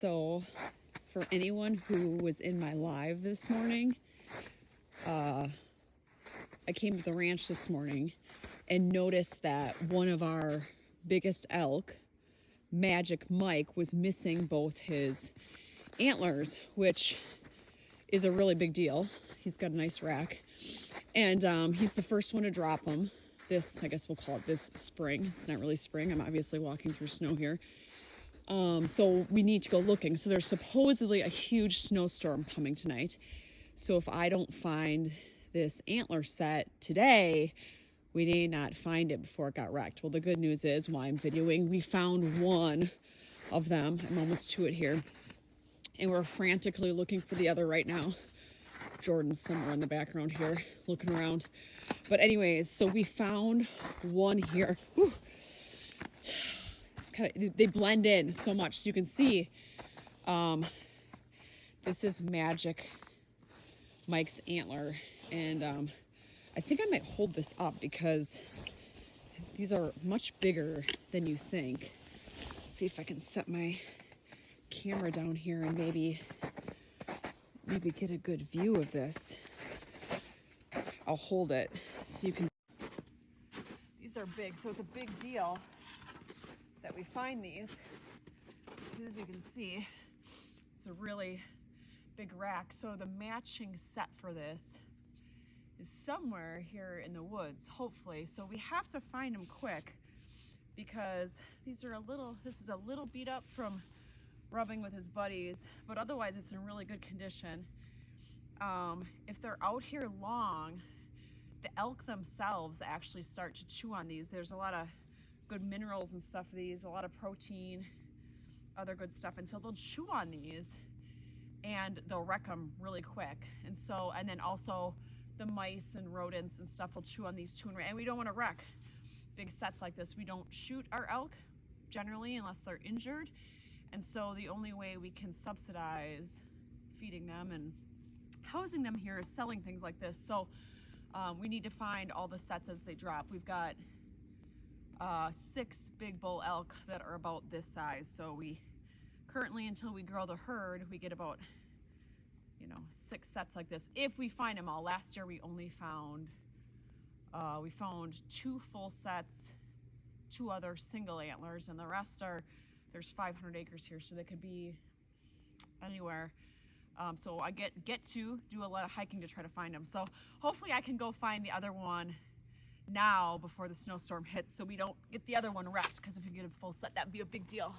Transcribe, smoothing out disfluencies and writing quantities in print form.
So for anyone who was in my live this morning, I came to the ranch this morning and noticed that one of our biggest elk, Magic Mike, was missing both his antlers, which is a really big deal. He's got a nice rack, and he's the first one to drop them. This, I guess we'll call it this spring. It's not really spring. I'm obviously walking through snow here. So we need to go looking. So there's supposedly a huge snowstorm coming tonight. So if I don't find this antler set today, we may not find it before it got wrecked. Well, the good news is, while I'm videoing, we found one of them. I'm almost to it here. And we're frantically looking for the other right now. Jordan's somewhere in the background here looking around. But anyways, so we found one here. Whew. They blend in so much, so you can see this is Magic Mike's antler, and I think I might hold this up because these are much bigger than you think. Let's see if I can set my camera down here and maybe get a good view of this. I'll hold it so you can. These are big, so it's a big deal that we find these. As you can see, it's a really big rack. So the matching set for this is somewhere here in the woods, hopefully. So we have to find them quick because these are this is a little beat up from rubbing with his buddies, but otherwise it's in really good condition. If they're out here long, the elk themselves actually start to chew on these. There's a lot of good minerals and stuff for these, a lot of protein, other good stuff, and so they'll chew on these and they'll wreck them really quick. And then also the mice and rodents and stuff will chew on these too, and we don't want to wreck big sets like this. We don't shoot our elk generally unless they're injured, and so the only way we can subsidize feeding them and housing them here is selling things like this. So we need to find all the sets as they drop. We've got 6 big bull elk that are about this size. So we currently, until we grow the herd, we get about 6 sets like this if we find them all. Last year we only found 2 full sets, 2 other single antlers, and the rest there's 500 acres here, so they could be anywhere. So I get to do a lot of hiking to try to find them. So hopefully I can go find the other one now before the snowstorm hits, so we don't get the other one wrecked, because if we get a full set, that'd be a big deal.